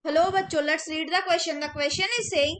Hello, bachcho. Let's read the question. The question is saying,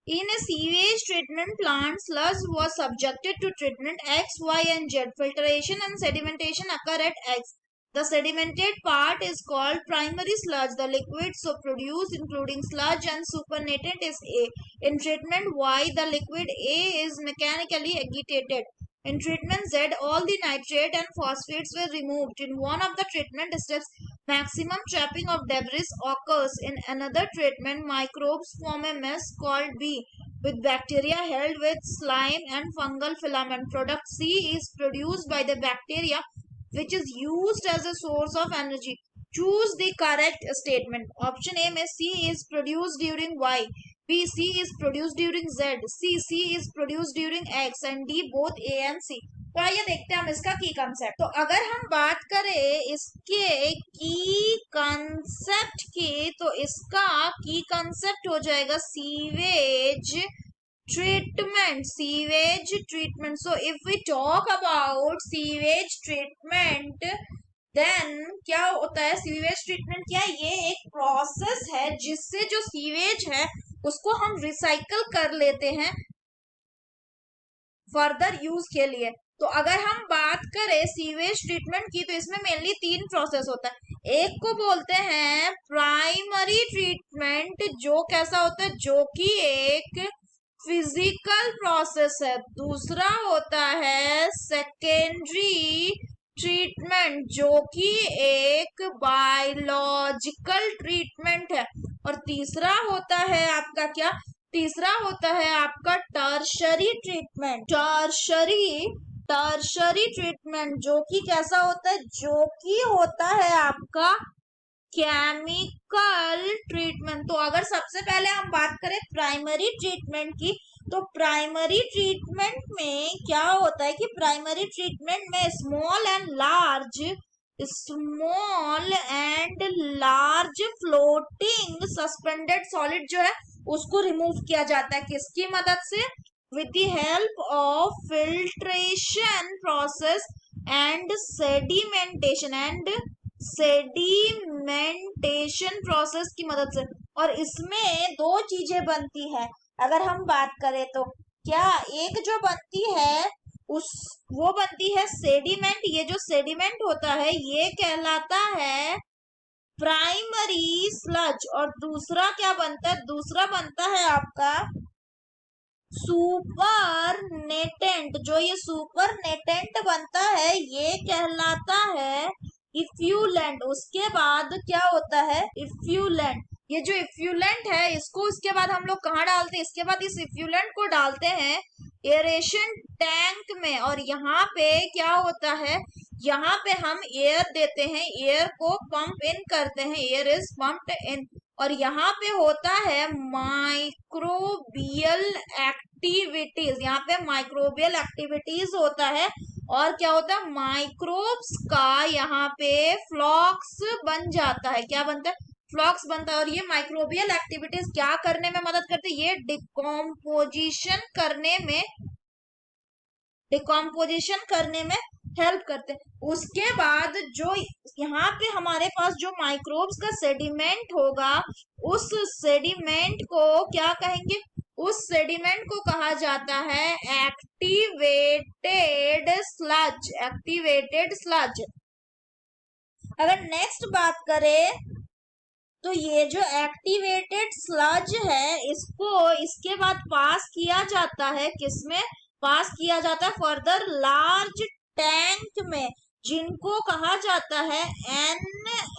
in a sewage treatment plant, sludge was subjected to treatment X, Y, and Z. Filtration and sedimentation occur at X. The sedimented part is called primary sludge. The liquid so produced, including sludge and supernatant, is A. In treatment Y, the liquid A is mechanically agitated. In treatment Z, all the nitrate and phosphates were removed. In one of the treatment steps, maximum trapping of debris occurs. In another treatment, microbes form a mess called B, with bacteria held with slime and fungal filament. Product C is produced by the bacteria, which is used as a source of energy. Choose the correct statement. Option A में C is produced during Y, B C is produced during Z, C is produced during X, and D both A and C. तो आइए देखते हैं हम इसका की concept. तो अगर हम बात करें इसके की कंसेप्ट की, तो इसका की कंसेप्ट हो जाएगा sewage treatment. So if we talk about sewage treatment, then क्या होता है? सीवेज ट्रीटमेंट क्या है? ये एक प्रोसेस है जिससे जो सीवेज है उसको हम रिसाइकल कर लेते हैं फर्दर यूज के लिए। तो अगर हम बात करें सीवेज ट्रीटमेंट की, तो इसमें मेनली 3 प्रोसेस होता है। एक को बोलते हैं प्राइमरी ट्रीटमेंट, जो कैसा होता है? जो कि एक फिजिकल प्रोसेस है। दूसरा होता है सेकेंडरी ट्रीटमेंट, जो कि एक बायोलॉजिकल ट्रीटमेंट है। और तीसरा होता है आपका क्या? तीसरा होता है आपका टर्शरी ट्रीटमेंट। टर्शरी ट्रीटमेंट जो कि कैसा होता है? जो कि होता है आपका केमिकल ट्रीटमेंट। तो अगर सबसे पहले हम बात करें प्राइमरी ट्रीटमेंट की, तो प्राइमरी ट्रीटमेंट में क्या होता है कि प्राइमरी ट्रीटमेंट में small and large floating suspended solid जो है उसको रिमूव किया जाता है। किसकी मदद से? With the help of filtration process and sedimentation process की मदद से। और इसमें 2 चीजें बनती है अगर हम बात करें तो। क्या? एक जो बनती है वो बनती है सेडिमेंट। ये जो सेडिमेंट होता है ये कहलाता है प्राइमरी स्लज। और दूसरा क्या बनता है? दूसरा बनता है आपका सुपरनेटेंट। जो ये सुपरनेटेंट बनता है ये कहलाता है इफ्यूलेंट। उसके बाद क्या होता है? इफ्यूलेंट। ये जो इफ्यूलेंट है इसको इसके बाद हम लोग कहाँ डालते हैं? इसके बाद इस इफ्यूलेंट को डालते हैं एरेशन टैंक में। और यहाँ पे क्या होता है? यहाँ पे हम एयर देते हैं, एयर को पंप इन करते हैं, एयर इज पंप्ड इन। और यहाँ पे होता है माइक्रोबियल एक्टिविटीज। यहाँ पे माइक्रोबियल एक्टिविटीज होता है। और क्या होता है? माइक्रोब्स का यहाँ पे फ्लॉक्स बन जाता है। क्या बनता है? फ्लॉक्स बनता है। और ये माइक्रोबियल एक्टिविटीज क्या करने में मदद करते हैं? ये डिकम्पोजिशन करने में हेल्प करते हैं। उसके बाद जो यहाँ पे हमारे पास जो माइक्रोब्स का सेडिमेंट होगा, उस सेडिमेंट को क्या कहेंगे? उस सेडिमेंट को कहा जाता है एक्टिवेटेड स्लज। अगर नेक्स्ट बात करें तो ये जो एक्टिवेटेड स्लज है इसको इसके बाद पास किया जाता है। किसमें पास किया जाता है? फर्दर लार्ज टैंक में, जिनको कहा जाता है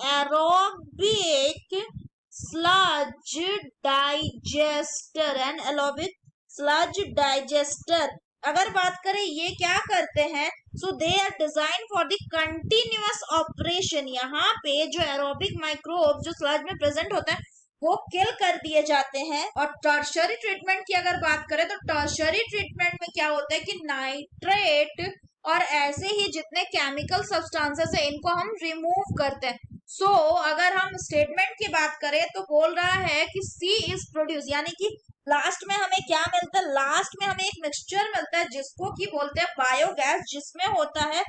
anaerobic sludge digester. Anaerobic sludge digester. अगर बात करें ये क्या करते हैं? So they are design for the continuous operation. यहाँ पे जो एरोबिक माइक्रोब जो स्लज में प्रेजेंट होता है वो किल कर दिए जाते हैं। और टर्शरी ट्रीटमेंट की अगर बात करें तो टर्शरी ट्रीटमेंट में क्या होता है कि नाइट्रेट और ऐसे ही जितने केमिकल सब्सटेंसेस है इनको हम रिमूव करते हैं। सो अगर हम स्टेटमेंट की बात करें तो बोल रहा है कि सी इज प्रोड्यूस, यानी कि लास्ट में हमें क्या मिलता है? लास्ट में हमें एक मिक्सचर मिलता है जिसको कि बोलते हैं बायोगैस, जिसमें होता है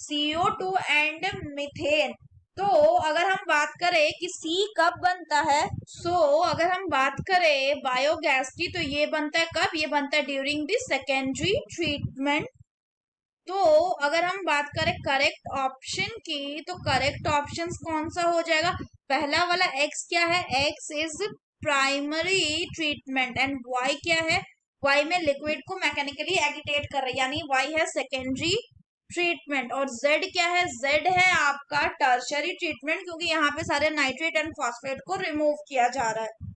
CO2 एंड मीथेन। तो अगर हम बात करें कि सी कब बनता है, अगर हम बात करें बायोगैस की, तो ये बनता है कब, ये बनता है ड्यूरिंग द सेकेंडरी ट्रीटमेंट। तो अगर हम बात करें करेक्ट ऑप्शन की, तो करेक्ट ऑप्शन कौन सा हो जाएगा, पहला वाला एक्स क्या है, x is primary treatment and y क्या है, वाई में लिक्विड को मैकेनिकली एगिटेट कर रहे हैं, यानी वाई है सेकेंडरी ट्रीटमेंट। और जेड क्या है, जेड है आपका टर्शरी ट्रीटमेंट, क्योंकि यहाँ पे सारे नाइट्रेट एंड फॉस्फेट को रिमूव किया जा रहा है।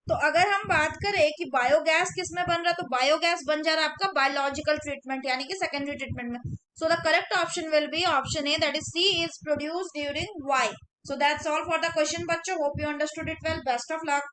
तो अगर हम बात करें कि बायोगैस किस में बन रहा है, तो बायोगैस बन जा रहा है आपका बायोलॉजिकल ट्रीटमेंट यानी कि सेकेंडरी ट्रीटमेंट में। So the correct option will be option A, that is C, is produce during Y. So that's all for the question बच्चों, hope you understood it well, best of luck.